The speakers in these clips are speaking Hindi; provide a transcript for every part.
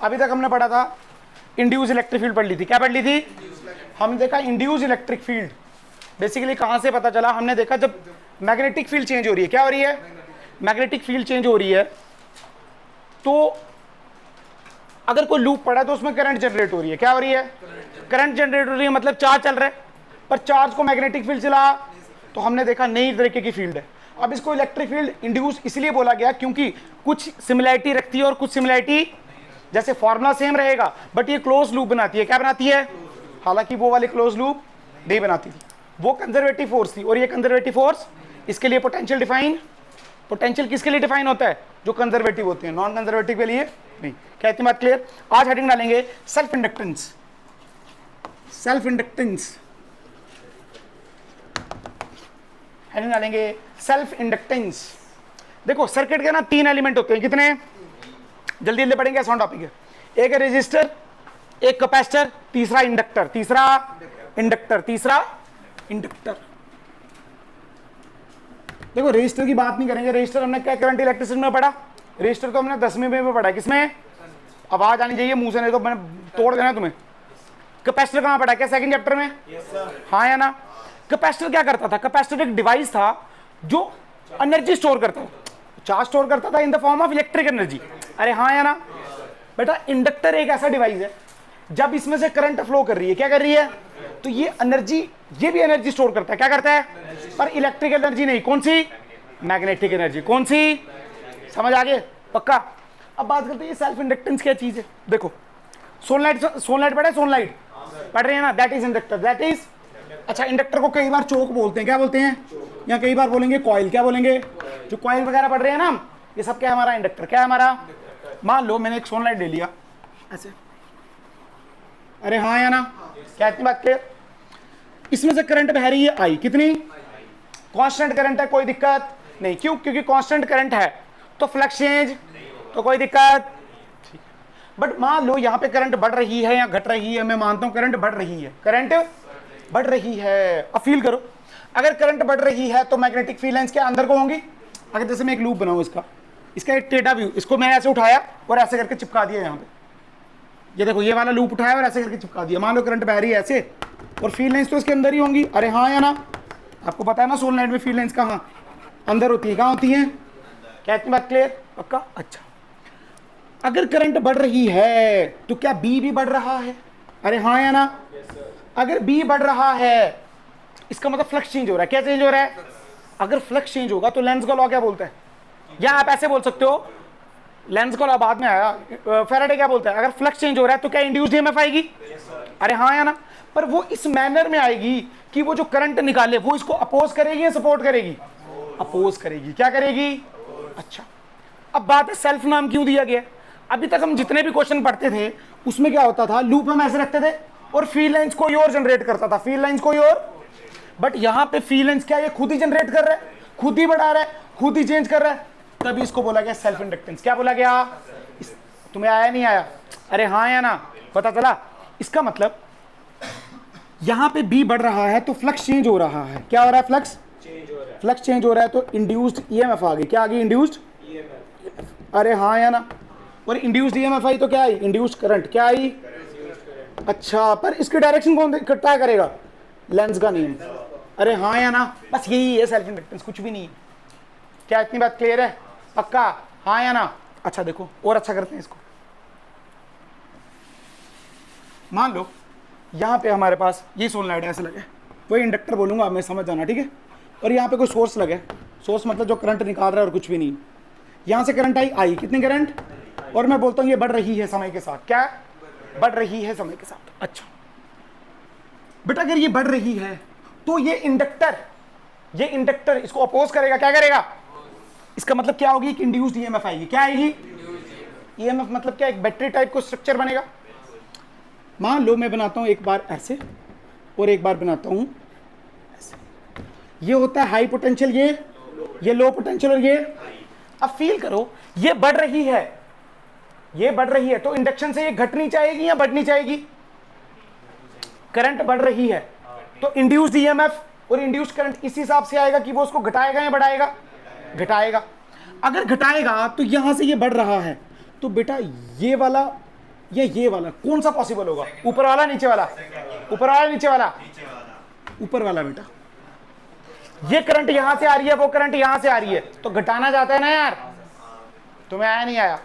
अभी तक हमने पढ़ा था इंड्यूस इलेक्ट्रिक फील्ड पढ़ ली थी। क्या पढ़ ली थी? हमने देखा इंड्यूस इलेक्ट्रिक फील्ड बेसिकली कहां से पता चला? हमने देखा जब मैग्नेटिक फील्ड चेंज हो रही है। क्या हो रही है? मैग्नेटिक फील्ड चेंज हो रही है, तो अगर कोई लूप पड़ा है तो उसमें करंट जनरेट हो रही है। क्या हो रही है? करंट जनरेट हो रही है, मतलब चार्ज चल रहा है, पर चार्ज को मैग्नेटिक फील्ड चला, तो हमने देखा नई तरीके की फील्ड है। अब इसको इलेक्ट्रिक फील्ड इंड्यूस इसलिए बोला गया क्योंकि कुछ सिमिलैरिटी रखती है और कुछ सिमिलैरिटी, जैसे फॉर्मूला सेम रहेगा बट ये क्लोज लूप बनाती है। क्या बनाती है? हालांकि वो वाली क्लोज लूप नहीं बनाती थी, वो कंजर्वेटिव फोर्स थी और ये कंजर्वेटिव फोर्स। इसके लिए पोटेंशियल डिफाइन, पोटेंशियल किसके लिए डिफाइन होता है? जो कंजर्वेटिव होते हैं, नॉन कंजर्वेटिव के लिए नहीं। क्या इतनी बात क्लियर? आज हेडिंग डालेंगे self inductance. Self inductance heading डालेंगे सेल्फ इंडक्टेंस। देखो सर्किट के ना 3 एलिमेंट होते हैं। कितने? जल्दी जल्दी पढ़ेंगे, आसान टॉपिक है। एक है रेजिस्टर, एक कैपेसिटर, तीसरा इंडक्टर, तीसरा इंडक्टर, तीसरा इंडक्टर। देखो रजिस्टर की बात नहीं करेंगे, रजिस्टर हमने क्या करंट इलेक्ट्रिसिटी में पढ़ा? रजिस्टर तो हमने 10वीं में पढ़ा। किसमें? आवाज आनी चाहिए मुंह से, नहीं तो मैंने तोड़ देना तुम्हें। कैपेसिटर कहां पढ़ा? क्या सेकंड चैप्टर में? हाँ या ना? कैपेसिटर क्या करता था? कैपेसिटर एक डिवाइस था जो एनर्जी स्टोर करता था, चार्ज स्टोर करता था इन the form of electric energy. अरे हाँ या ना? बेटा इंडक्टर एक ऐसा डिवाइस है जब इसमें से करंट फ्लो कर रही है, क्या कर रही है? तो ये एनर्जी, ये भी एनर्जी स्टोर करता है। क्या करता है? पर इलेक्ट्रिक एनर्जी नहीं। कौन सी? Magnetic energy. कौन सी? समझ आ गए? पक्का? अब बात करते हैं सेल्फ इंडक्टेंस क्या चीज है। देखो सोलनाइट, सोलनाइट पढ़ा है? सोलनाइट पढ़ रहे हैं ना? That is inductor, that is. अच्छा इंडक्टर को कई बार चोक बोलते हैं। क्या बोलते हैं? या कई बार बोलेंगे कॉइल। क्या बोलेंगे? जो कॉइल वगैरह पढ़ रहे हैं ना हम, ये सब क्या है? हमारा इंडक्टर। क्या है हमारा? मान लो मैंने एक सोलनाइट ले लिया ऐसे, अरे हाँ या ना? क्या इतनी बात क्लियर? इसमें से करंट बह रही है आई, कितनी? कांस्टेंट करंट है, कोई दिक्कत नहीं। क्यों? क्योंकि कांस्टेंट करंट है तो फ्लक्स चेंज, तो कोई दिक्कत। बट मान लो यहाँ पे करंट बढ़ रही है या घट रही है, मैं मानता हूं करंट बढ़ रही है, करंट बढ़ रही है। अब फील करो, अगर करंट बढ़ रही है तो मैग्नेटिक फील्ड लाइंस के अंदर को होंगी। अगर जैसे मैं एक लूप बनाऊं इसका एक टेढ़ा व्यू, इसको मैं ऐसे उठाया और ऐसे करके चिपका दिया यहाँ पे, ये देखो ये वाला लूप उठाया और ऐसे करके चिपका दिया। मान लो करंट बह रही है ऐसे और फील्ड लाइंस तो इसके अंदर ही होंगी। अरे हाँ या ना? आपको पता है ना सोलनाइट में फील्ड लाइंस कहाँ अंदर होती है, कहाँ होती है? क्या इतनी बात क्लियर? पक्का? अच्छा अगर करंट बढ़ रही है तो क्या बी भी बढ़ रहा है? अरे हाँ या ना? अगर बी बढ़ रहा है इसका मतलब फ्लक्स चेंज हो रहा है। क्या चेंज हो रहा है? अगर फ्लक्स चेंज होगा तो लेंज का लॉ क्या बोलता है? या आप ऐसे बोल सकते हो, लेंज का लॉ बाद में आया, फैराडे क्या बोलता है? अगर फ्लक्स चेंज हो रहा है तो क्या इंड्यूस्ड ईएमएफ आएगी? अरे हाँ या ना? पर वो इस मैनर में आएगी कि वो जो करंट निकाले वो इसको अपोज करेगी या सपोर्ट करेगी? अपोज करेगी। क्या करेगी? अच्छा अब बात है सेल्फ नाम क्यों दिया गया? अभी तक हम जितने भी क्वेश्चन पढ़ते थे उसमें क्या होता था? लूप हम ऐसे रखते थे और फील्ड लाइंस कोई और जनरेट करता था, फील्ड लाइंस कोई और। बट यहां पे फील्ड लाइंस क्या ये खुद ही जनरेट कर रहा है, खुद ही बढ़ा रहा है, खुद ही चेंज कर रहा है, तभी इसको बोला गया सेल्फ इंडक्टेंस। क्या बोला गया? तुम्हें आया नहीं आया? अरे हाँ या ना? पता चला? इसका मतलब यहां पे बी बढ़ रहा है तो फ्लक्स चेंज हो रहा है। क्या हो रहा है? फ्लक्स चेंज हो रहा है। फ्लक्स चेंज हो रहा है तो इंड्यूस्ड ईएमएफ आ गई। क्या आ गई? Induced EMF. अरे हाँ या ना? और इंड्यूस्ड ईएमएफ आई तो क्या आई? Induced current. क्या आई? अच्छा पर इसकी डायरेक्शन कौन तय करेगा? लेंस का नियम। अरे हाँ या ना? बस यही है सेल्फ इंडक्टेंस, कुछ भी नहीं। क्या इतनी बात क्लियर है? पक्का? हाँ या ना? अच्छा देखो और अच्छा करते हैं इसको। मान लो यहां पे हमारे पास ये सोलनाइट ऐसे लगे, वही इंडक्टर बोलूंगा, मैं समझ जाना, ठीक है? और यहाँ पे कोई सोर्स लगे, सोर्स मतलब जो करंट निकाल रहा है और कुछ भी नहीं। यहां से करंट आई, कितनी करंट? और मैं बोलता हूं ये बढ़ रही है समय के साथ। क्या बढ़ रही है? समय के साथ। अच्छा बेटा अगर ये बढ़ रही है तो ये इंडक्टर इसको अपोज करेगा। क्या करेगा? इसका मतलब क्या होगी? कि इंड्यूस्ड ईएमएफ आएगी। क्या आएगी? ईएमएफ मतलब क्या? एक बैटरी टाइप को स्ट्रक्चर बनेगा। मान लो मैं बनाता हूं एक बार ऐसे और एक बार बनाता हूं ऐसे, ये होता है हाई पोटेंशियल, ये लो पोटेंशियल और ये। अब फील करो ये बढ़ रही है, ये बढ़ रही है तो इंडक्शन से ये घटनी चाहिए या बढ़नी चाहिए? करंट बढ़ रही है तो इंड्यूस्ड ईएमएफ और इंड्यूस्ड करंट इस हिसाब से आएगा कि वो उसको घटाएगा या बढ़ाएगा? घटाएगा। अगर घटाएगा तो यहां से ये बढ़ रहा है तो बेटा ये वाला ये वाला कौन सा पॉसिबल होगा? ऊपर वाला नीचे वाला? ऊपर वाला नीचे वाला? ऊपर वाला बेटा। ये करंट यहां से आ रही है, वो करंट यहां से आ रही है, तो घटाना चाहता है ना यार। तुम्हें आया नहीं आया?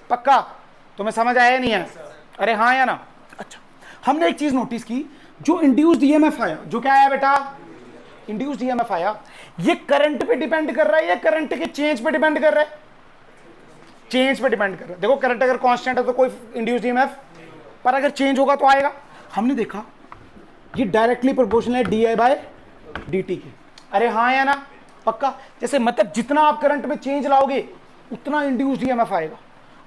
पक्का तुम्हें समझ आया नहीं है? अरे हाँ या ना? अच्छा, हमने एक चीज नोटिस की, जो इंड्यूस्ड ईएमएफ आया, जो क्या आया बेटा? इंड्यूस्ड ईएमएफ आया, ये करंट पे डिपेंड कर रहा है या करंट के चेंज पे डिपेंड कर रहा है? चेंज पे डिपेंड कर रहा है। देखो करंट अगर कांस्टेंट है तो कोई इंड्यूस्ड ईएमएफ, पर अगर चेंज होगा तो आएगा। हमने देखा ये डायरेक्टली प्रोपोर्शनल है D I by D T के। अरे हाँ या ना? पक्का। जैसे मतलब जितना आप करंट में चेंज लाओगे उतना इंड्यूस्ड ईएमएफ आएगा।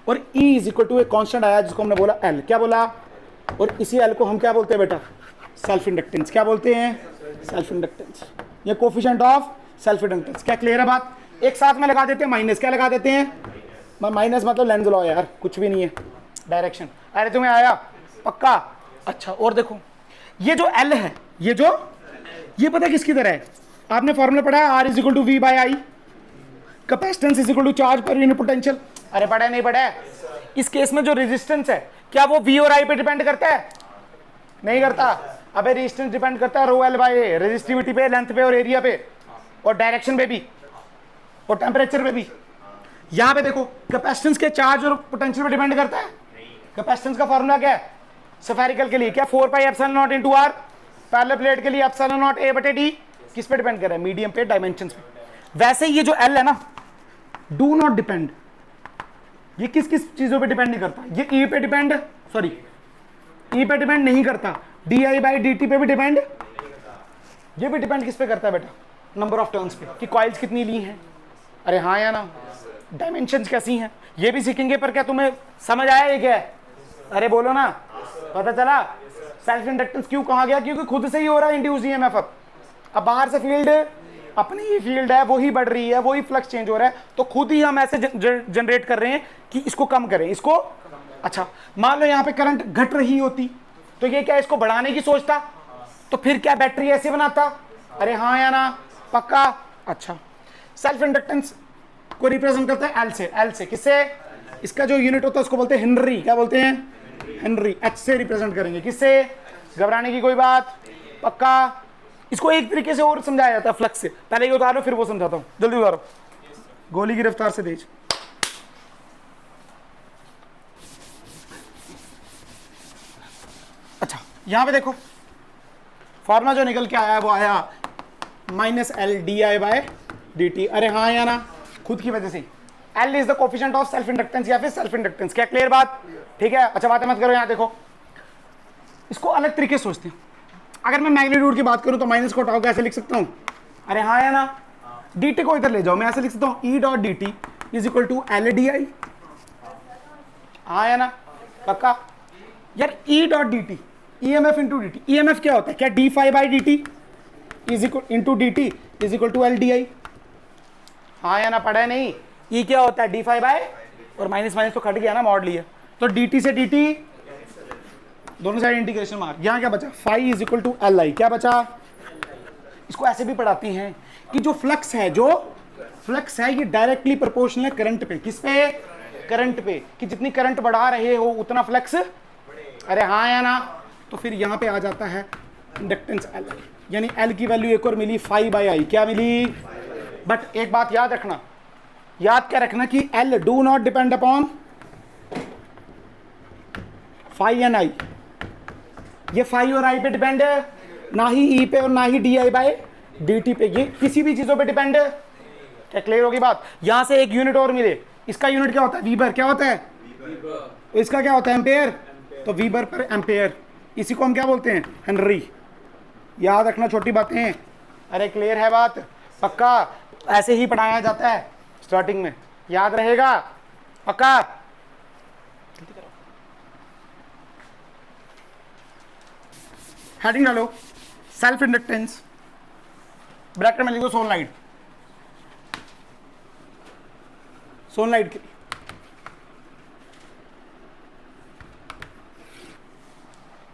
और E इज इक्वल टू एक कांस्टेंट आया जिसको हमने बोला L। क्या बोला? और इसी L को हम क्या बोलते हैं बेटा? Self inductance. क्या बोलते हैं? सेल्फ इंडक्टेंस, या कोफिशिएंट ऑफ सेल्फ इंडक्टेंस। क्या क्लियर है बात? एक साथ में लगा देते हैं माइनस। क्या लगा देते हैं? माइनस मतलब लेंस लॉ यार, कुछ भी नहीं है, डायरेक्शन। अरे तुम्हें आया? पक्का। अच्छा, और देखो ये जो L है, ये पता है किसकी तरह है? आपने फॉर्मूला पढ़ा है, R is equal to V by I, capacitance is equal to charge per unit potential. अरे पढ़ा है नहीं पढ़ा है? इस केस में जो रेजिस्टेंस है क्या वो V और I पे डिपेंड करता है? नहीं करता। अबे रेजिस्टेंस डिपेंड करता है रो L बाई A, रेजिस्टिविटी पे, लेंथ पे और एरिया पे और डायरेक्शन पे भी और टेम्परेचर पे भी। यहां पे देखो कैपेसिटेंस के चार्ज और पोटेंशियल पे डिपेंड करता है। कैपेसिटेंस का फॉर्मूला क्या है? स्फेरिकल के लिए क्या 4 pi epsilon not into R, parallel plate के लिए एप्सिलॉन नॉट A बटे D। किस पे डिपेंड कर रहा है? मीडियम पे, डायमेंशंस पे। वैसे ये जो L है ना, डू नॉट डिपेंड, ये किस किस चीजों पे डिपेंड नहीं करता। ये E पे डिपेंड, सॉरी E पे डिपेंड नहीं करता, D I by D T पे भी डिपेंड। ये भी डिपेंड किस पे करता है बेटा? नंबर ऑफ टर्न्स पे, कि कॉइल्स कितनी ली हैं। अरे हाँ या ना? डायमेंशंस कैसी हैं ये भी सीखेंगे। पर क्या तुम्हें समझ आया ये क्या है? अरे बोलो ना, पता चला सेल्फ इंडक्टेंस क्यों कहा गया? क्योंकि खुद से ही हो रहा है इंड्यूस्ड ईएमएफ। अब बाहर से फील्ड अपनी ही फील्ड है, वही बढ़ रही है, वही फ्लक्स चेंज हो रहा है, तो खुद ही हम ऐसे जनरेट कर रहे हैं कि इसको कम करें, इसको। अच्छा, मान लो यहाँ पे करंट घट रही होती तो ये क्या इसको बढ़ाने की सोचता? तो फिर क्या बैटरी ऐसे बनाता? अरे हाँ या ना? पक्का। अच्छा, सेल्फ इंडक्टेंस को रिप्रेजेंट करता है एल से। किससे? इसका जो यूनिट होता है उसको बोलते हैं हेनरी। क्या बोलते हैं? हेनरी। एच से रिप्रेजेंट करेंगे। किससे? घबराने की कोई बात? पक्का। इसको एक तरीके से और समझाया जाता है फ्लक्स से। पहले ये उतारो फिर वो समझाता हूं, जल्दी उतारो, गोली की रफ्तार से तेज। अच्छा, यहां पे देखो फॉर्मूला जो निकल के आया वो आया minus L D I by D T. अरे हाँ या ना? खुद की वजह से। L is the coefficient of self inductance या फिर सेल्फ इंडक्टेंस। क्या क्लियर बात? ठीक है। अच्छा, बातें मत करो। यहां देखो, इसको अलग तरीके से सोचते हैं। अगर मैं मैग्नीट्यूड की बात करूं तो माइनस को हटाओ, कैसे लिख सकता हूं? अरे हाँ या ना? डी टी को इधर ले जाओ, मैं ऐसे लिख सकता हूं E dot D T is equal to L D I. हाँ या ना? पक्का यार। E dot D T, E M F into D T. E M F क्या होता है? क्या D phi by D T is equal into D T is equal to L D I. हाँ या ना? पढ़ा है नहीं? ई क्या होता है? डी फाई बाई, और माइनस माइनस तो कट गया ना, मॉड लिया, तो डी टी से डी टी दोनों साइड इंटीग्रेशन मार। यहां क्या बचा? Phi is equal to L I. क्या बचा? इसको ऐसे भी पढ़ाते हैं कि जो फ्लक्स है ये डायरेक्टली प्रोपोर्शनल है करंट पे। किस पे? करंट पे। कि जितनी करंट बढ़ा रहे हो उतना फ्लक्स। अरे हाँ या ना? तो फिर यहां पे आ जाता है इंडक्टेंस एल, यानी एल की वैल्यू एक और मिली फाई बाई आई। क्या मिली? बट एक बात याद रखना, याद क्या रखना कि L do not depend upon phi and I. ये फाई और आई पे डिपेंड है, ना ही ई पे और ना ही D I by D T पे। ये किसी भी चीजों पे डिपेंड है। क्या क्लियर होगी बात? यहां से एक यूनिट और मिले, इसका यूनिट क्या होता है? वीबर। क्या होता है? इसका क्या होता है? एम्पेयर। तो वीबर पर एम्पेयर, इसी को हम क्या बोलते हैं? हेनरी। याद रखना छोटी बातें। अरे क्लियर है बात? पक्का। ऐसे ही पढ़ाया जाता है स्टार्टिंग में, याद रहेगा? पक्का। हेडिंग डालो सेल्फ इंडक्टेंस, ब्रैकेट में लिखो सोनलाइट। सोनलाइट के लिए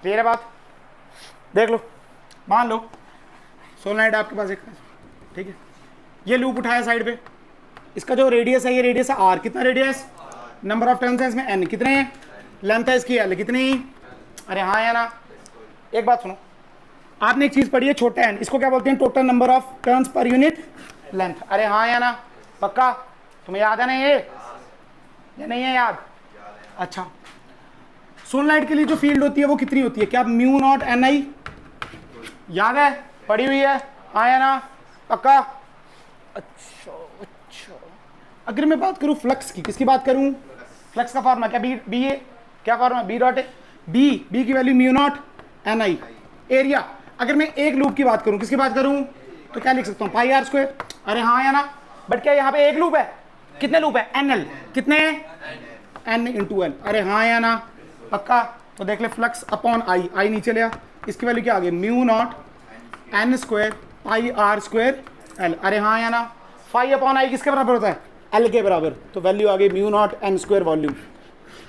क्लियर है बात? देख लो, मान लो सोनलाइट आपके पास एक, ठीक है, ये लूप उठाया साइड पे, इसका जो रेडियस है ये रेडियस है आर। कितना रेडियस? नंबर ऑफ टर्न्स है इसमें एन। कितने हैं? लेंथ है इसकी एल, कितनी? अरे हाँ या ना? एक बात सुनो, आपने एक चीज पढ़ी है छोटा एन, इसको क्या बोलते हैं? Total number of turns per unit length. अरे हाँ या ना? पक्का? तुम्हें याद है ना ये या नहीं है याद? अच्छा, सोलनॉइड के लिए जो फील्ड होती है वो कितनी होती है? क्या म्यू नॉट एन आई याद है? पढ़ी हुई है? हाँ या ना? पक्का? अच्छा अच्छा, अगर मैं बात करूं फ्लक्स की, किसकी बात करूं? फ्लक्स का फॉर्मूला क्या? बी ए, क्या formula? B dot A, B की value mu naught N I. Area, अगर मैं एक लूप की बात करूं, किसकी बात करूं? तो क्या लिख सकता हूं? पाई आर स्क्वायर। अरे हाँ या ना? बट क्या यहाँ पे एक लूप है? कितने लूप है? एन एल, कितने? N into L. अरे हाँ या ना? पक्का? तो देख ले, फ्लक्स अपॉन आई, आई नीचे लिया, इसकी वैल्यू क्या आ गई? Mu naught N square pi R square L. अरे हाँ या ना? फाई अपॉन आई किसके बराबर होता है? एल के बराबर। तो वैल्यू आ गई mu naught N square volume.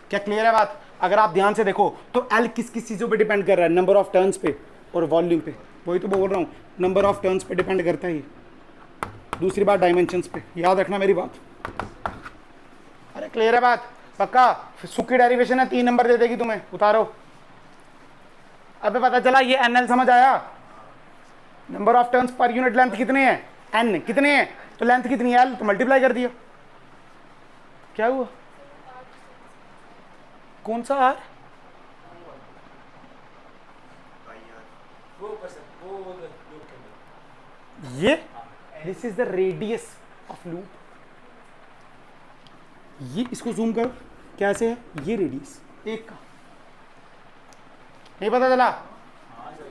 क्या क्लियर है बात? अगर आप ध्यान से देखो तो एल किस किस चीज़ों पे डिपेंड कर रहा है? नंबर ऑफ टर्न्स पे और वॉल्यूम पे। वही तो बोल रहा हूँ, नंबर ऑफ टर्न्स पे डिपेंड करता है ये। दूसरी बात डायमेंशंस पे, याद रखना मेरी बात। अरे क्लियर है बात? पक्का? सुखी डेरिवेशन है, 3 नंबर दे देगी तुम्हें, उतारो। अबे पता चला ये एन एल समझ आया? Number of turns per unit length कितने हैं? एन कितने हैं? तो लेंथ कितनी है? एल, तो मल्टीप्लाई कर दिया। क्या हुआ? कौन सा आर? ये this is the radius of loop. ये इसको जूम करो, कैसे है ये रेडियस एक का? नहीं पता चला?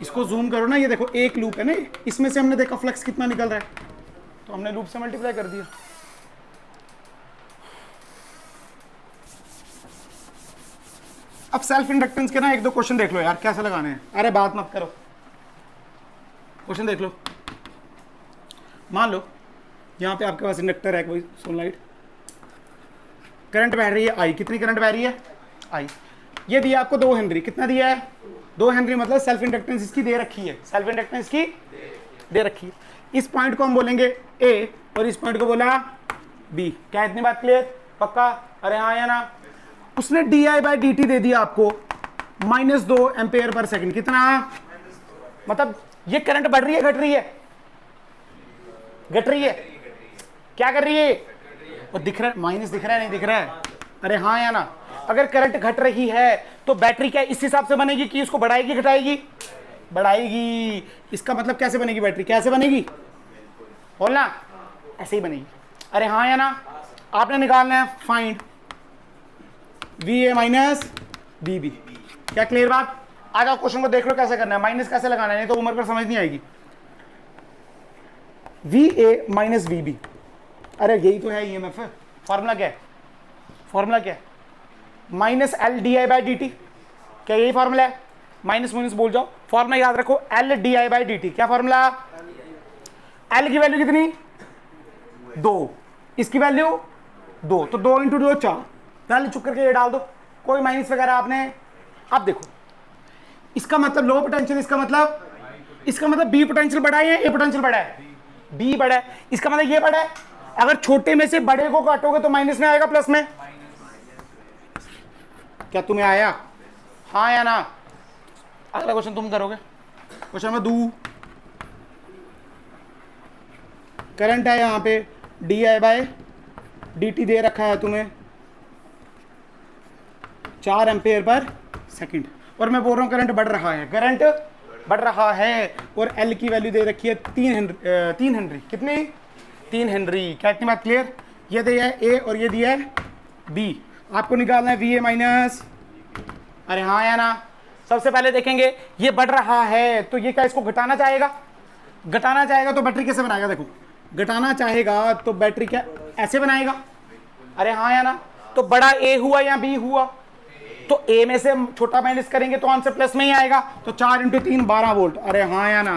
इसको जूम करो ना, ये देखो एक लूप है ना, इसमें से हमने देखा फ्लक्स कितना निकल रहा है, तो हमने लूप से मल्टीप्लाई कर दिया। अब सेल्फ इंडक्टेंस के ना 1-2 क्वेश्चन देख लो यार, कैसे लगाने हैं। अरे बात मत करो, क्वेश्चन देख लो। मान लो यहाँ पे आपके पास इंडक्टर है कोई सोलनॉइड, करंट बह रही है आई। कितनी करंट बह रही है? आई। ये दिया आपको 2 हेनरी। कितना दिया है? 2 हेनरी, मतलब सेल्फ इंडक्टेंस इसकी दे रखी है। सेल्फ इंडक्टेंस की दे रखी है। इस पॉइंट को हम बोलेंगे ए और इस पॉइंट को बोला बी। क्या इतनी बात क्लियर? पक्का? अरे हाँ या ना? उसने D I by D T दे दिया आपको -2 एम्पेयर पर सेकंड। कितना? मतलब ये करंट बढ़ रही है घट रही है? घट रही है। क्या कर रही है? वो दिख रहा है, माइनस दिख रहा है, नहीं दिख रहा है? अरे हाँ या ना? अगर करंट घट रही है तो बैटरी क्या इस हिसाब से बनेगी कि इसको बढ़ाएगी घटाएगी? बढ़ाएगी। इसका मतलब कैसे बनेगी बैटरी? कैसे बनेगी? बोलना, ऐसे ही बनेगी। अरे हाँ या ना? आपने निकालना है find V A minus V B. क्या क्लियर बात? आ जाओ क्वेश्चन को देख लो कैसे करना है, माइनस कैसे लगाना है, नहीं तो उम्र पर समझ नहीं आएगी। V A minus V B, अरे यही तो है ईएमएफ। फॉर्मूला क्या है? फॉर्मूला क्या है? Minus L D I by D T. क्या यही फॉर्मूला है? माइनस माइनस बोल जाओ, फॉर्मूला याद रखो, L D I by D T. क्या फॉर्मूला? एल की वैल्यू कितनी? 2, इसकी वैल्यू 2, तो 2 इंटू 2 4। पहले चुप करके ये डाल दो, कोई माइनस वगैरह आपने। अब देखो इसका मतलब लो पोटेंशियल, इसका मतलब बी पोटेंशियल बड़ा है या ए पोटेंशियल बड़ा है? बी बड़ा है, इसका मतलब ये बड़ा है। अगर छोटे में से बड़े को काटोगे तो माइनस में आएगा प्लस में? क्या तुम्हें आया? हाँ या ना? अगला क्वेश्चन तुम करोगे। क्वेश्चन में दू करंट है यहाँ पे D I by D T दे रखा है तुम्हें 4 एम्पेयर पर सेकंड, और मैं बोल रहा हूँ करंट बढ़ रहा है, करंट बढ़ रहा है, और एल की वैल्यू दे रखी है 3 हेनरी। कितनी? 3 हेनरी। क्या इतनी बात क्लियर? ये दिया है ए और ये दिया है बी। आपको निकालना है वी ए माइनस, अरे हाँ या ना? सबसे पहले देखेंगे ये बढ़ रहा है तो ये क्या इसको घटाना चाहेगा? घटाना चाहेगा तो बैटरी कैसे बनाएगा? देखो घटाना चाहेगा तो बैटरी क्या ऐसे बनाएगा? अरे हाँ या ना? तो बड़ा ए हुआ या बी हुआ? तो ए में से छोटा माइनस करेंगे तो आंसर प्लस में ही आएगा। तो 4 इंटू 3 12 वोल्ट। अरे हाँ या ना?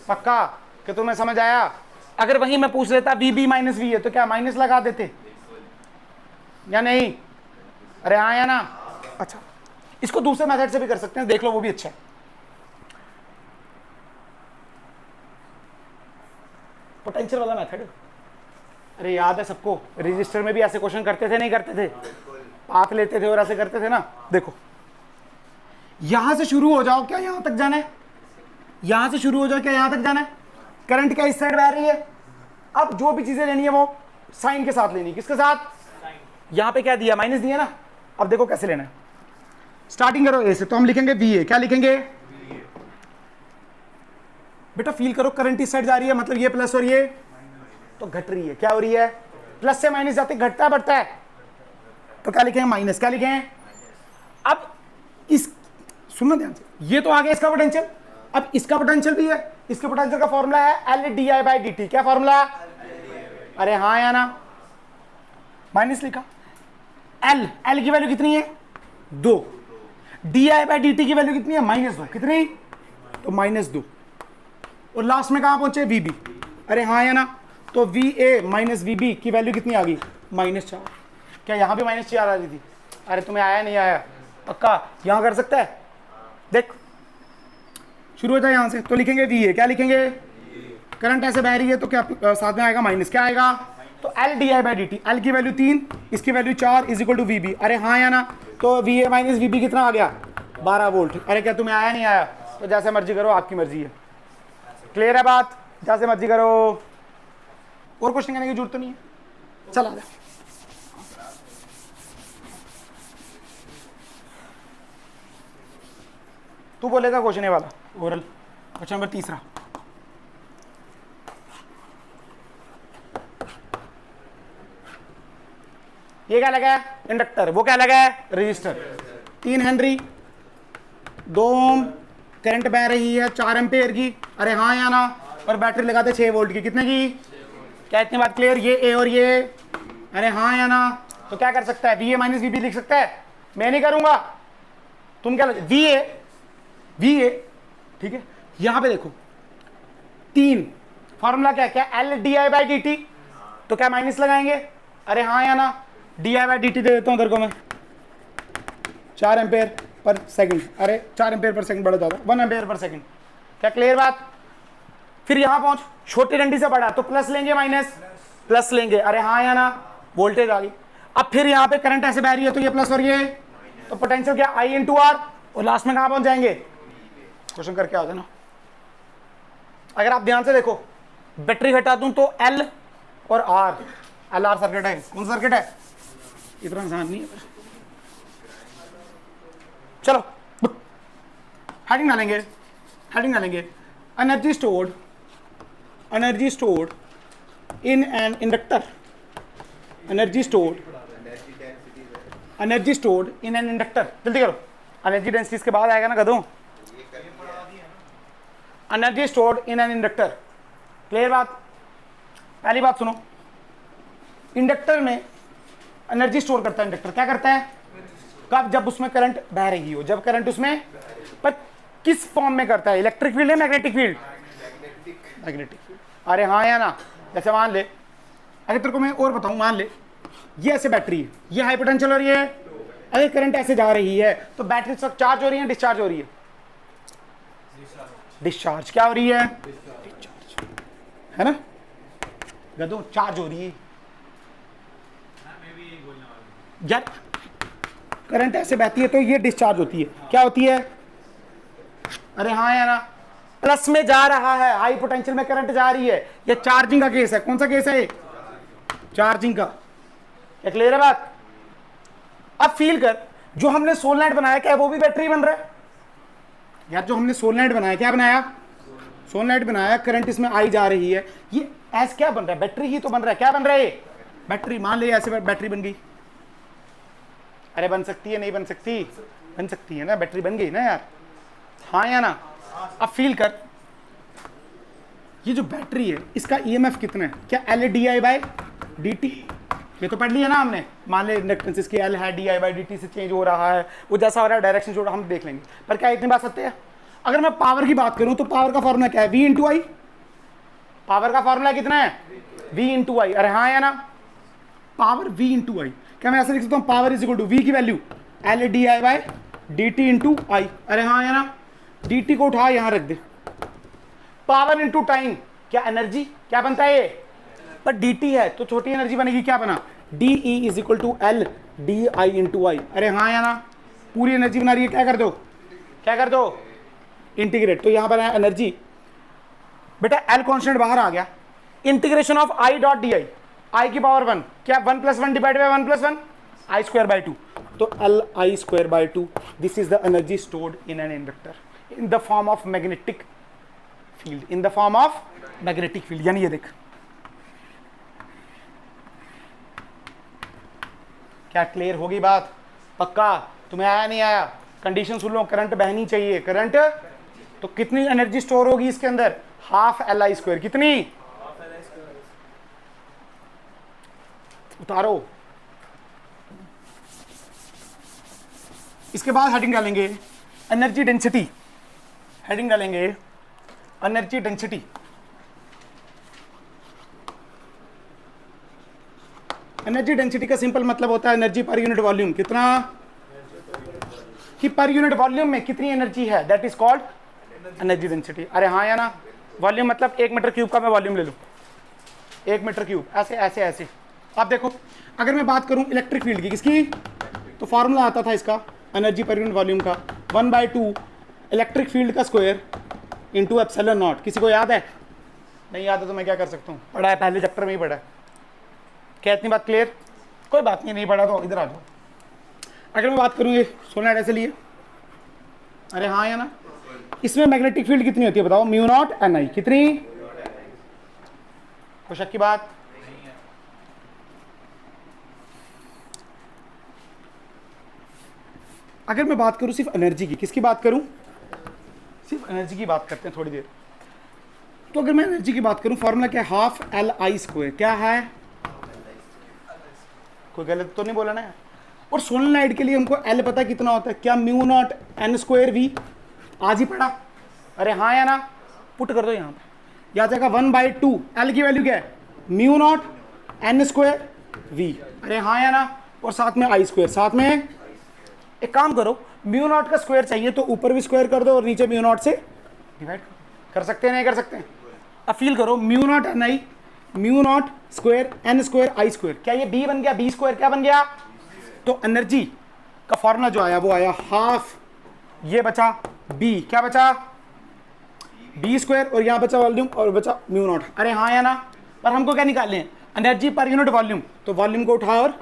पक्का? कि तुम्हें समझ आया? अगर वही मैं पूछ लेता वी बी माइनस वी है तो क्या माइनस लगा देते या नहीं? अरे हाँ या ना? अच्छा, इसको दूसरे मेथड से भी कर सकते हैं, देख लो वो भी अच्छा है। पोटेंशियल वाला मेथड, अरे याद है सबको? रजिस्टर में भी ऐसे क्वेश्चन करते थे नहीं करते थे? पाथ लेते थे और ऐसे करते थे ना। देखो यहां से शुरू हो जाओ, क्या यहां तक जाना है? यहां से शुरू हो जाओ, क्या यहां तक जाना है? करंट क्या इस साइड बह रही है? अब जो भी चीजें लेनी है वो साइन के साथ लेनी है। किसके साथ? यहां पे क्या दिया? माइनस दिया ना। अब देखो कैसे लेना है। स्टार्टिंग करो ए से, तो हम लिखेंगे वी ए। क्या लिखेंगे? बेटा फील करो, करंट इस साइड जा रही है, मतलब ये प्लस और ये तो घट रही है। क्या हो रही है? प्लस से माइनस जाते घटता है बढ़ता है, तो क्या लिखेंगे? माइनस। क्या लिखेंगे? अब इस सुनना ध्यान से, ये तो आ गया इसका पोटेंशियल। अब इसका पोटेंशियल भी है। इसके पोटेंशियल का फॉर्मूला है L D I by D T. क्या फॉर्मूला? अरे हाँ या ना? माइनस लिखा। एल की वैल्यू कितनी है? 2। D I by D T की वैल्यू कितनी है? -2। कितनी? तो -2। और लास्ट में कहां पहुंचे? V B. अरे हाँ या ना? तो V A minus V B की वैल्यू कितनी आ गई? -4। क्या यहां भी -4 आ रही थी? अरे तुम्हें आया नहीं आया? पक्का यहां कर सकता है? देख शुरू हो जाए यहां से, तो लिखेंगे वी ए। क्या लिखेंगे? करंट ऐसे बह रही है तो क्या साथ में आएगा? माइनस। क्या आएगा? तो L D I by D T. L की वैल्यू 3, इसकी value 4 is equal to V B. अरे हाँ या ना? तो V A minus V B कितना आ गया? 12 वोल्ट। अरे क्या तुम्हें आया नहीं आया? तो जैसे मर्जी करो, आपकी मर्जी है। क्लियर है बात? जैसे मर्जी करो। और क्वेश्चन करने की जरूरत तो नहीं है। चल आ जा। तू बोलेगा क्वेश्चन वाला ओरल। Question number 3। ये क्या लगा है? इंडक्टर। वो क्या लगा है? रजिस्टर। 3 हेनरी, 2 ओम, करंट बह रही है 4 एम्पेयर की। अरे हाँ या ना? और बैटरी लगाते 6 वोल्ट की। कितने की? क्या इतनी बात क्लियर? ये ए और ये। अरे हाँ या ना? तो क्या कर सकता है? V A minus V B लिख सकता है। मैं नहीं करूंगा, तुम क्या? वी ए ठीक है। यहां पे देखो 3 फॉर्मूला क्या क्या? L D I by D T. तो क्या माइनस लगाएंगे? अरे हाँ या ना? D I by D T दे देता हूं तेरे को मैं, 4 एम्पेयर पर सेकंड। अरे 4 एम्पेयर पर सेकंड बड़ा ज्यादा, 1 एम्पेयर पर सेकंड। क्या क्लियर बात? फिर यहां पहुंच, छोटी डंडी से बड़ा तो प्लस लेंगे माइनस प्लस लेंगे। अरे हाँ या ना? वोल्टेज आ गई। अब फिर यहां पे करंट ऐसे बह रही है तो ये प्लस और ये, तो पोटेंशियल क्या? आई इंटू आर। और लास्ट में कहां पहुंच जाएंगे? क्वेश्चन करके आ जाना। अगर आप ध्यान से देखो, बैटरी हटा दूं तो एल और आर, एल आर सर्किट है। कौन सा सर्किट है? इतना आसान नहीं है। चलो हेडिंग डालेंगे। Energy stored in an inductor. Energy stored in an inductor. जल्दी करो, एनर्जी डेंसिटी के बाद आएगा ना कदों। Energy stored in an inductor. Clear बात? पहली बात सुनो, इंडक्टर में एनर्जी स्टोर करता है। इंडक्टर क्या करता है? कब? जब उसमें करंट बह रही हो, जब करंट उसमें, पर किस फॉर्म में करता है? इलेक्ट्रिक फील्ड है मैग्नेटिक फील्ड? Magnetic field. अरे हाँ या ना? जैसे मान ले, अगर तेरे को मैं और बताऊं, मान ले ये ऐसे बैटरी है, ये हाई पोटेंशियल और ये, अगर करंट ऐसे जा रही है तो बैटरी चार्ज हो रही है, डिस्चार्ज हो रही है? डिस्चार्ज। क्या हो रही है? डिस्चार्ज, है ना गधो? चार्ज हो रही है यार। करंट ऐसे बहती है तो ये डिस्चार्ज होती है। क्या होती है? अरे हाँ या ना? प्लस में जा रहा है, हाई पोटेंशियल में करंट जा रही है। ये चार्जिंग का केस है। कौन सा केस है? चार्जिंग का। क्या क्लियर है बात? अब फील कर, जो हमने सोलनाइट बनाया क्या वो भी बैटरी बन रहा है यार? जो हमने सोलनाइट बनाया, क्या बनाया? सोलनाइट बनाया, करंट इसमें आई जा रही है, ये ऐसे क्या बन रहा है? बैटरी ही तो बन रहा है। क्या बन रहा है? बैटरी। मान ले ऐसे बैटरी बन गई। अरे बन सकती है, नहीं बन सकती? बन सकती है ना, बैटरी बन गई ना यार। हाँ या ना? अब फील कर, ये जो बैटरी है इसका ईएमएफ कितना है? क्या L D I by D T? ये तो पढ़ लिया ना हमने। मान ले इंडक्टेंस इसकी एल है, D I by D T से चेंज हो रहा है, वो जैसा हो रहा है डायरेक्शन जो हम देख लेंगे। पर क्या इतनी बात सत्य है? अगर मैं पावर की बात करूं तो पावर का फॉर्मूला क्या है? V into I. पावर का फॉर्मूला कितना है? V into I. अरे हाँ या ना? Power V into I. क्या मैं ऐसे लिख सकता हूँ? Power is equal to V की value L D I by D T into I. अरे हाँ या ना? डी टी को उठा यहां रख दे। पावर इंटू टाइम, क्या एनर्जी क्या बनता है ये? पर डी टी है तो छोटी एनर्जी बनेगी, क्या बना? D E is equal to L D I into I. अरे हाँ या ना, पूरी एनर्जी बना रही है, क्या कर दो, क्या कर दो, इंटीग्रेट। तो यहां पर है एनर्जी, बेटा एल कॉन्स्टेंट बाहर आ गया, integration of I dot D I, I की पावर 1, क्या 1 + 1 divide by 1 + 1 I square by 2, तो L I square by 2। This is the energy stored in an inductor in the form of magnetic field, in the form of magnetic field. यानी ये देख, क्या क्लियर होगी बात, पक्का, तुम्हें आया नहीं आया, कंडीशन सुन लो, करंट बहनी चाहिए, करंट, तो कितनी एनर्जी स्टोर होगी इसके अंदर, हाफ एल आई स्क्वायर, कितनी, उतारो। इसके बाद हेडिंग डालेंगे एनर्जी डेंसिटी, हेडिंग डालेंगे एनर्जी डेंसिटी। एनर्जी डेंसिटी का सिंपल मतलब होता है एनर्जी पर यूनिट वॉल्यूम, कितना, कि पर यूनिट वॉल्यूम में कितनी एनर्जी है, that is called energy density. अरे हाँ या ना, वॉल्यूम मतलब 1 मीटर क्यूब का मैं वॉल्यूम ले लूं, 1 मीटर क्यूब, ऐसे ऐसे ऐसे। आप देखो, अगर मैं बात करूं इलेक्ट्रिक फील्ड की, किसकी, तो फॉर्मूला आता था इसका एनर्जी पर यूनिट वॉल्यूम का 1/2 इलेक्ट्रिक फील्ड का स्क्वायर इंटू एप्सिलॉन नॉट। किसी को याद है, नहीं याद है तो मैं क्या कर सकता हूँ, पढ़ा है, पहले चैप्टर में ही पढ़ा है। क्या इतनी बात क्लियर, कोई बात नहीं पढ़ा तो इधर आ जाओ। अगर मैं बात करूँ ये सोलनॉइड ऐसे लिए, अरे हाँ या ना, इसमें मैग्नेटिक फील्ड कितनी होती है बताओ, म्यू नॉट एन आई, कितनी, कोई शक की बात, अगर मैं बात करूं सिर्फ एनर्जी की, किसकी बात करूं, सिर्फ एनर्जी की बात करते हैं थोड़ी देर। तो अगर मैं एनर्जी की बात करूं, फॉर्मूला क्या है, हाफ एल आई स्क्वायर, क्या है, कोई गलत तो नहीं बोला ना। और सोलेनॉइड के लिए हमको एल पता कितना होता है, क्या mu naught N square V, आज ही पढ़ा, अरे हाँ या ना, पुट कर दो यहाँ पे, या जाएगा 1/2, एल की वैल्यू क्या है, mu naught N square V, अरे हाँ या ना, और साथ में आई स्क्वायर, साथ में एक काम करो, म्यू नॉट का स्क्वायर चाहिए तो ऊपर भी स्क्वायर कर दो और नीचे म्यू नॉट से डिवाइड कर सकते हैं, नहीं कर सकते हैं। अब फील करो, mu naught N I, mu naught square N square I square, क्या ये बी बन गया, बी स्क्वायर क्या बन गया, तो एनर्जी का फॉर्मूला जो आया वो आया हाफ, ये बचा बी, क्या बचा, बी स्क्वायर, और यहाँ बचा वॉल्यूम और बचा म्यू नॉट। अरे हाँ या ना, पर हमको क्या निकालने हैं, एनर्जी पर यूनिट वॉल्यूम, तो वॉल्यूम को उठा और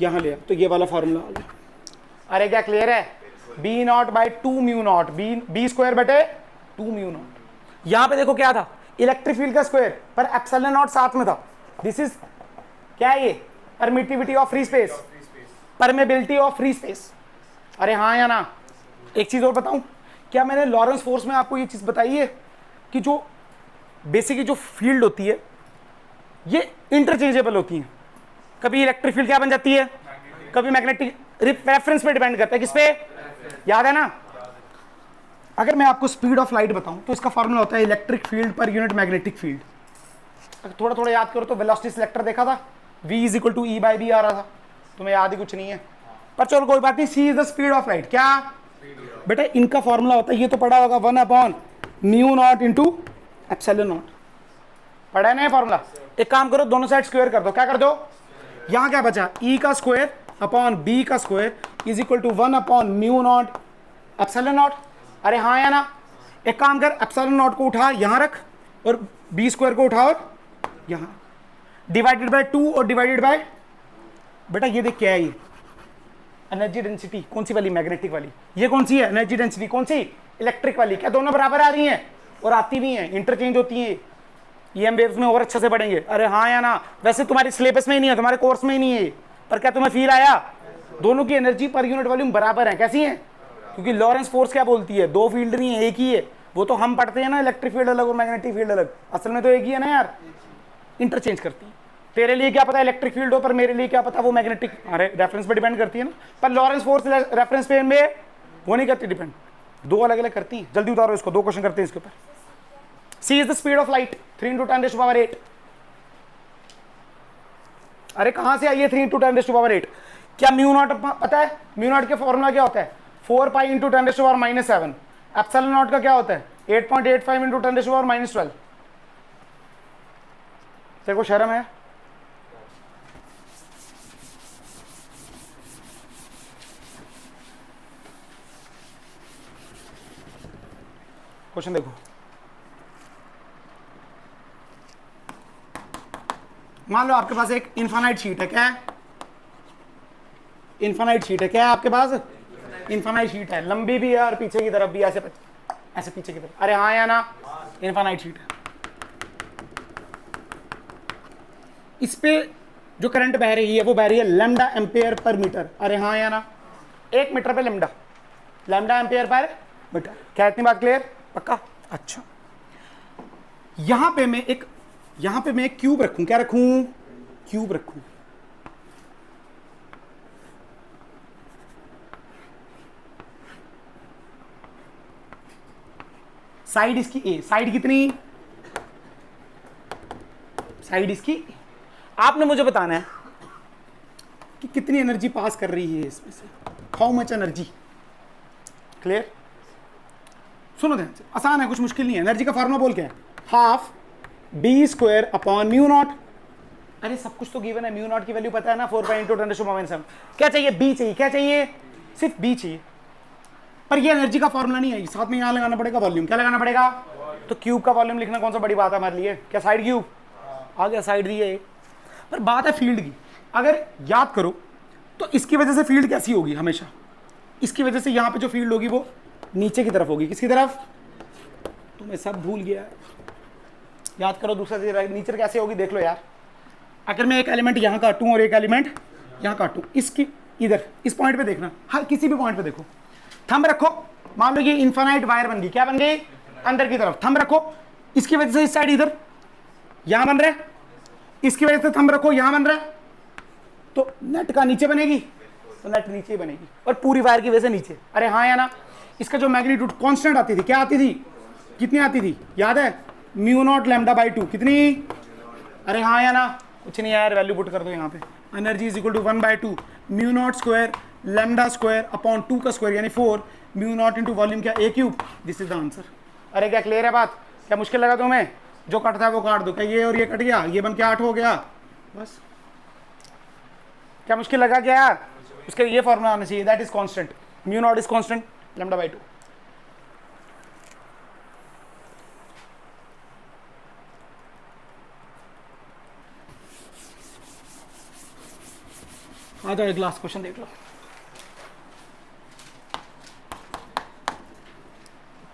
यहाँ ले, तो ये वाला फॉर्मूला आ गया। अरे क्या क्लियर है, B naught by 2 mu naught, B square बटे 2 म्यू नॉट। यहां पे देखो क्या था, इलेक्ट्रिक फील्ड का स्क्वायर, पर एप्सिलॉन नॉट साथ में था। दिस इज क्या है, ये permittivity of free space, permeability of free space. अरे हाँ या ना, एक चीज और बताऊं, क्या मैंने लॉरेंस फोर्स में आपको ये चीज बताई है कि जो बेसिकली जो फील्ड होती है ये इंटरचेंजेबल होती है, कभी इलेक्ट्रिक फील्ड क्या बन जाती है, कभी मैग्नेटिक, रेफरेंस पे डिपेंड करता है, किस पे, याद है ना। अगर मैं आपको स्पीड ऑफ लाइट बताऊं तो इसका फॉर्मूला होता है electric field per unit magnetic field. अगर थोड़ा थोड़ा याद करो तो वेलोसिटी सिलेक्टर देखा था, v = E/b आ रहा था, तुम्हें याद ही कुछ नहीं है, पर चलो कोई बात नहीं। c is the speed of light, क्या बेटा इनका फॉर्मूला होता है, ये तो पढ़ा होगा 1/μ0 इंटू एप्सिलॉन नॉट, पढ़ा है ना ये फॉर्मूला। एक काम करो, दोनों साइड स्क्वायर कर दो, क्या कर दो, यहां क्या बचा, e का स्क्वायर अपॉन b का square is equal to 1/μ0 epsilon naught. अरे हाँ या ना, एक काम कर, एप्सिलॉन नॉट को उठा यहां रख और b स्क्वायर को उठा और यहां, डिवाइडेड बाय 2 और डिवाइडेड बाय, बेटा ये देख क्या है, ये एनर्जी डेंसिटी कौन सी वाली, मैग्नेटिक वाली, ये कौन सी है एनर्जी डेंसिटी, कौन सी, इलेक्ट्रिक वाली। क्या दोनों बराबर आ रही हैं और आती भी हैं, इंटरचेंज होती है, EM वेव्स में और अच्छे से पढ़ेंगे। अरे हाँ या ना, वैसे तुम्हारे सिलेबस में ही नहीं है, तुम्हारे कोर्स में ही नहीं है, पर क्या तुम्हें फील आया, दोनों की एनर्जी पर यूनिट वॉल्यूम बराबर है, कैसी है, क्योंकि लॉरेंस फोर्स क्या बोलती है, दो फील्ड नहीं है, एक ही है। वो तो हम पढ़ते हैं ना इलेक्ट्रिक फील्ड अलग और मैग्नेटिक फील्ड अलग, असल में तो एक ही है ना यार, इंटरचेंज करती है। तेरे लिए क्या पता इलेक्ट्रिक फील्ड हो, पर मेरे लिए क्या पता वो मैग्नेटिक, अरे रेफरेंस पे डिपेंड करती है ना, पर लॉरेंस फोर्स रेफरेंस पे में वो नहीं करती डिपेंड, दो अलग अलग करती है। जल्दी उतारो इसको, 2 क्वेश्चन करते हैं इसके ऊपर। c is the speed of light 3 × 10⁸। अरे कहां से आई है 3 × 10⁸? क्या म्यू नॉट पता है, म्यू नॉट के फॉर्मूला क्या होता है, 4 पाई × 10⁻⁻7। एप्सिलॉन नॉट का क्या होता है, 8.85 × 10⁻12। तेरे को शर्म है, क्वेश्चन देखो, मान लो आपके पास एक इन्फानाइट शीट है, क्या है? इन्फानाइट शीट है, क्या है आपके पास? इन्फानाइट शीट है, लंबी भी है और पीछे की तरफ भी, ऐसे ऐसे पीछे की तरफ, अरे हाँ या ना? इन्फानाइट शीट है। इस पे जो करंट बह रही है वो बह रही है लैम्डा एम्पेयर पर मीटर, अरे हाँ या ना? 1 मीटर पे lambda, lambda ampere per metre. क्या इतनी बात क्लियर? पक्का? अच्छा, यहां पे मैं एक क्यूब रखूं, क्या रखूं? क्यूब रखूं। साइड इसकी ए, साइड कितनी? साइड इसकी, आपने मुझे बताना है कि कितनी एनर्जी पास कर रही है इसमें से, हाउ मच एनर्जी। क्लियर? सुनो ध्यान से, आसान है, कुछ मुश्किल नहीं है। एनर्जी का फार्मूला बोल के है half B square upon mu naught. अरे सब कुछ तो गिवन है, म्यू नॉट की वैल्यू पता है ना, 4.2 क्या चाहिए? बी चाहिए। क्या चाहिए? सिर्फ बी चाहिए। पर ये एनर्जी का फॉर्मूला नहीं है, साथ में यहां लगाना पड़ेगा वॉल्यूम। क्या लगाना पड़ेगा? तो क्यूब का वॉल्यूम लिखना कौन सा बड़ी बात है हमारे लिए? क्या साइड क्यूब आ गया, साइड दी है। पर बात है फील्ड की, अगर याद करो तो इसकी वजह से फील्ड कैसी होगी? हमेशा इसकी वजह से यहां पे जो फील्ड होगी वो नीचे की तरफ होगी। किसकी तरफ? तो मैं सब भूल गया, याद करो। दूसरा नीचे कैसे होगी देख लो यार। अगर मैं एक एलिमेंट यहां काटूं और एक एलिमेंट यहां काटूं, इसकी इधर इस पॉइंट पे देखना, हर किसी भी पॉइंट पे देखो, थंब रखो। मान लो ये इन्फानाइट वायर बन गई, क्या बन गई? अंदर की तरफ। थंब रखो, इसकी वजह से इस साइड इधर यहां बन रहा है, इसकी वजह से थंब रखो यहां बन रहा है, तो नेट का नीचे बनेगी, तो नेट नीचे ही बनेगी, और पूरी वायर की वजह से नीचे। अरे हाँ या ना? इसका जो मैग्नीट्यूड कांस्टेंट आती थी, क्या आती थी? कितनी आती थी याद है? Mu not lambda by 2। कितनी? अरे हाँ या ना? कुछ नहीं यार, वैल्यू पुट कर दो यहाँ पे। Energy is equal to 1/2 mu naught square lambda square upon 2 का स्क्वायर, यानी 4 म्यू नॉट इंटू वॉल्यूम, क्या? A cube. This is the answer. अरे क्या क्लियर है बात? क्या मुश्किल लगा तुम्हें? जो कटता है वो काट दो। क्या ये और ये कट गया, ये बन के 8 हो गया, बस। क्या मुश्किल लगा क्या यार? उसके ये फॉर्मूला आना चाहिए, that is constant, mu naught is constant lambda by 2। आ जाओ, एक लास्ट क्वेश्चन देख लो।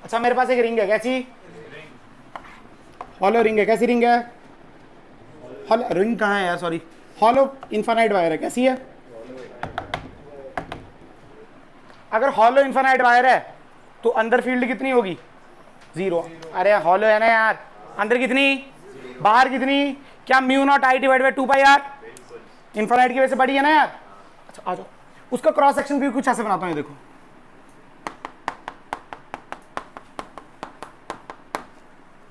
अच्छा, मेरे पास एक रिंग है, कैसी? हॉलो रिंग है। कैसी रिंग है? हॉलो रिंग कहाँ है यार? सॉरी, हॉलो इन्फानाइट वायर है। कैसी है? अगर हॉलो इन्फानाइट वायर है तो अंदर फील्ड कितनी होगी? 0। अरे हॉलो है ना यार, अंदर कितनी, बाहर कितनी? क्या mu naught I divide by 2 पाई यार? इन्फानाइट की वजह से बड़ी है ना यार। अच्छा आ जाओ, उसका क्रॉस सेक्शन भी कुछ ऐसे बनाता हूँ, ये देखो।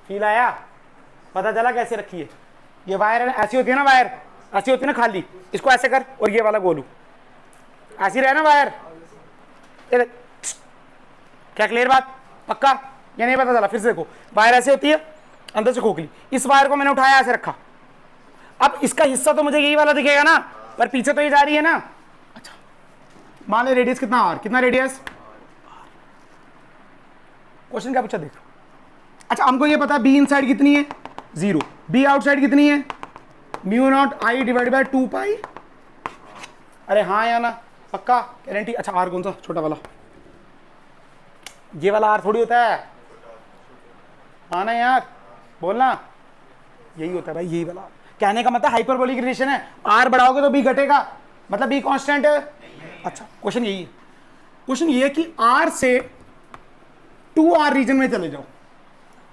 फील आया? पता चला कैसे रखी है? ये वायर ऐसी होती है ना, वायर ऐसी होती है ना खाली, इसको ऐसे कर और ये वाला गोलू ऐसी रहे ना वायर। क्या क्लियर बात? पक्का? या नहीं पता चला? फिर से देखो, वायर ऐसे होती है, अंदर से खोखली। इस वायर को मैंने उठाया, ऐसे रखा। अब इसका हिस्सा तो मुझे यही वाला दिखेगा ना, पर पीछे तो ये जा रही है ना। अच्छा, मान ले रेडियस कितना? आर। कितना रेडियस? क्वेश्चन क्या पूछा देखो। अच्छा, हमको ये पता है बी इनसाइड कितनी है? 0। बी आउटसाइड कितनी है? Mu naught I divide by 2 पाई। अरे हाँ या ना? पक्का? गारंटी? अच्छा, आर कौन सा? छोटा वाला, ये वाला आर थोड़ी होता है। हाँ ना यार, बोलना, यही होता है भाई, यही वाला। कहने का मतलब हाइपरबोलिक रिलेशन है, आर बढ़ाओगे तो बी घटेगा, मतलब बी कांस्टेंट है। अच्छा, क्वेश्चन यही है। क्वेश्चन ये है कि आर से 2r रीजन में चले जाओ।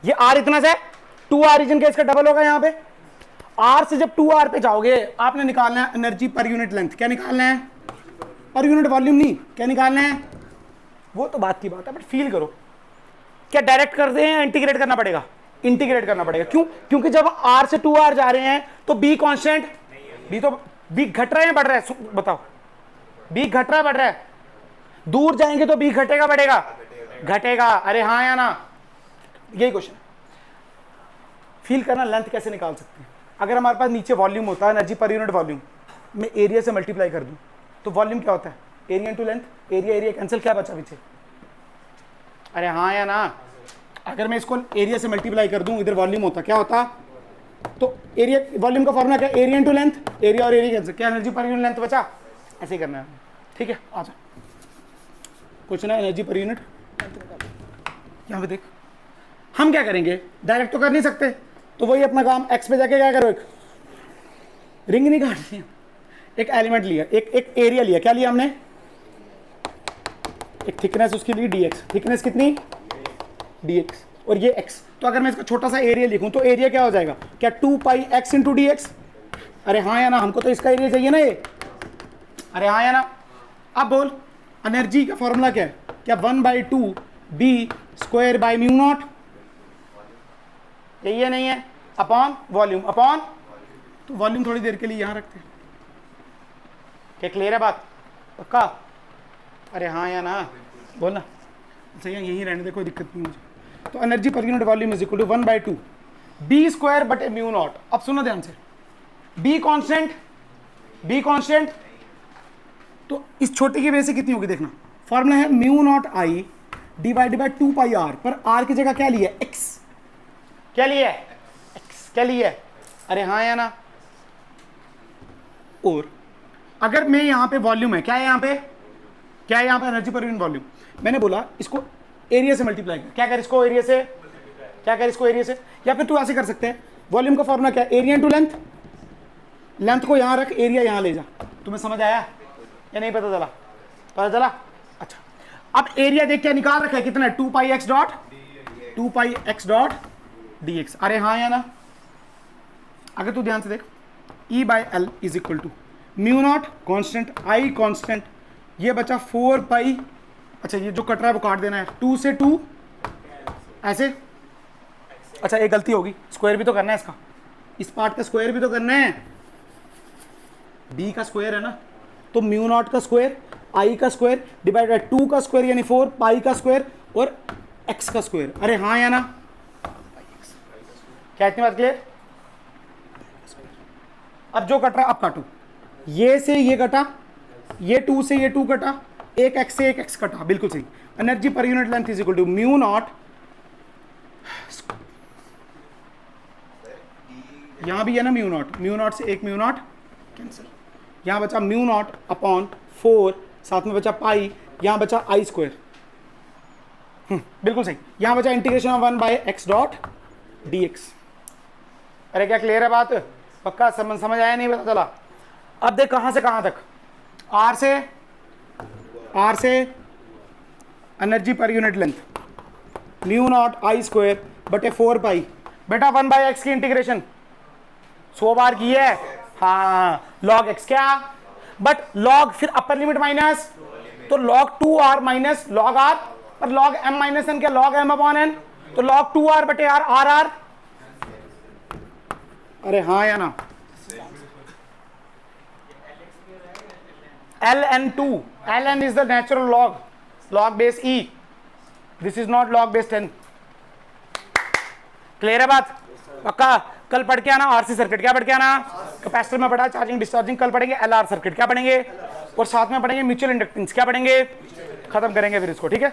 ये r इतना से 2r रीजन का इसका डबल होगा यहाँ पे। r से जब 2r पे जाओगे, आपने निकालना है एनर्जी पर यूनिट लेंथ। क्या निकालना है? पर यूनिट वॉल्यूम नहीं, क्या निकालना है? वो तो बात की बात है, बट फील करो। क्या डायरेक्ट कर दें या इंटीग्रेट करना पड़ेगा? इंटीग्रेट करना पड़ेगा। क्यों? क्योंकि जब r से 2r जा रहे हैं तो b कांस्टेंट, b तो b घट रहा है बढ़ रहा है? बताओ, b घट रहा है बढ़ रहा है? दूर जाएंगे तो b घटेगा बढ़ेगा? घटेगा। अरे हाँ या ना? यही क्वेश्चन। फील करना लेंथ कैसे निकाल सकते हैं। अगर हमारे पास नीचे वॉल्यूम होता है, एनर्जी पर यूनिट वॉल्यूम, मैं एरिया से मल्टीप्लाई कर दूं तो वॉल्यूम क्या होता है? Area into length. Area area cancel, क्या बचा पीछे? अरे हाँ या ना? अगर मैं इसको एरिया से मल्टीप्लाई कर दूं, इधर वॉल्यूम होता, क्या होता? तो एरिया, वॉल्यूम का फॉर्मूला क्या? एरिया इंटू लेंथ, एरिया और एरिया कैंसिल, क्या एनर्जी पर यूनिट लेंथ बचा? ऐसे ही करना है, ठीक है। आ जा, कुछ ना, एनर्जी पर यूनिट यहाँ पे देख। हम क्या करेंगे, डायरेक्ट तो कर नहीं सकते, तो वही अपना काम, एक्स पे जाके क्या करो, एक रिंग नहीं काट लिया, एक एलिमेंट लिया, एक एरिया लिया, क्या लिया हमने? एक थिकनेस उसकी ली dx, थिकनेस कितनी? dx, और ये x। तो अगर मैं इसका छोटा सा एरिया लिखूं तो एरिया क्या हो जाएगा? क्या 2 पाई x इंटू डी एक्स? अरे हाँ या ना, हमको तो इसका एरिया चाहिए ना ये। अरे हाँ या ना? अब बोल, एनर्जी का फॉर्मूला क्या है? क्या 1/2 b square by mu naught, यही है नहीं है? अपॉन वॉल्यूम, अपॉन, तो वॉल्यूम थोड़ी देर के लिए यहाँ रखते हैं। क्या क्लियर है बात? पक्का? अरे हाँ या ना, बोल ना। अच्छा यहीं रहने दे, कोई दिक्कत नहीं मुझे। तो energy per unit volume is equal to 1/2 B square बटे म्यू नॉट। अब सुनो ध्यान से, बी कांस्टेंट, बी कांस्टेंट, तो इस छोटे की वजह से कितनी होगी देखना, फॉर्मूला है mu naught I divided by 2 pi R, पर आर की जगह क्या लिया? एक्स, क्या लिया? एक्स, क्या लिया? अरे हाँ या ना? और अगर मैं यहाँ पे वॉल्यूम है, क्या है यहाँ पे? क्या है यहाँ पे? Energy per unit volume. मैंने बोला इसको एरिया से मल्टीप्लाई कर, क्या कर इसको एरिया से, क्या कर इसको एरिया से, या फिर तू ऐसे कर सकते हैं, वॉल्यूम का फॉर्मूला क्या? एरिया इंटू लेंथ, लेंथ को यहाँ रख, एरिया यहाँ ले जा। तुम्हें समझ आया या नहीं? पता चला? पता चला? अच्छा, अब एरिया देख क्या निकाल रखा है, कितना है? 2 pi X dot, 2 pi X dot D X. अरे हाँ या ना? अगर तू ध्यान से देख, E by L is equal to mu naught constant, I constant, ये बचा 4 पाई, अच्छा ये जो कट रहा है वो काट देना है, 2 से 2 ऐसे। अच्छा एक गलती होगी, स्क्वायर भी तो करना है इसका, इस पार्ट का स्क्वायर भी तो करना है, b का स्क्वायर है ना, तो म्यू नॉट का स्क्वायर, आई का स्क्वायर डिवाइड बाय 2 का स्क्वायर यानी 4 पाई का स्क्वायर और x का स्क्वायर। अरे हाँ या ना? क्या इतनी बात क्लियर? अब जो कट रहा है अब काटो, ये से ये कटा, ये 2 से ये 2 कटा, एक x से एक x कटा, बिल्कुल सही। Energy per unit length is equal to mu naught, यहां भी है ना म्यू नॉट, म्यू नॉट से एक म्यू नॉट कैंसिल, यहां बचा म्यू नॉट अपॉन 4, साथ में बचा पाई, यहां बचा आई स्क्वायर, बिल्कुल सही। यहां बचा integration of 1 by X dot D X. अरे क्या क्लियर है बात? पक्का समझ आया नहीं? पता चला? अब देख कहां से कहां तक, आर से energy per unit length mu naught I square बटे 4 पाई, बेटा 1 बाय एक्स की इंटीग्रेशन 100 बार की है, हाँ लॉग एक्स क्या, बट लॉग फिर अपर लिमिट माइनस, तो log 2r minus log r, पर लॉग m माइनस n क्या? लॉग m अपॉन n, तो लॉग 2r बटे r, r। अरे हाँ या ना? ln2, ln is the natural log, log base e, this is not log base 10। Clear है बात? पक्का? कल पढ़ के आना आरसी सर्किट, क्या पढ़ के आना? कैपेसिटर में पढ़ा चार्जिंग डिस्चार्जिंग, कल पढ़ेंगे एलआर सर्किट, क्या पढ़ेंगे? और साथ में पढ़ेंगे म्यूचुअल इंडक्टेंस, क्या पढ़ेंगे? खत्म करेंगे फिर इसको, ठीक है।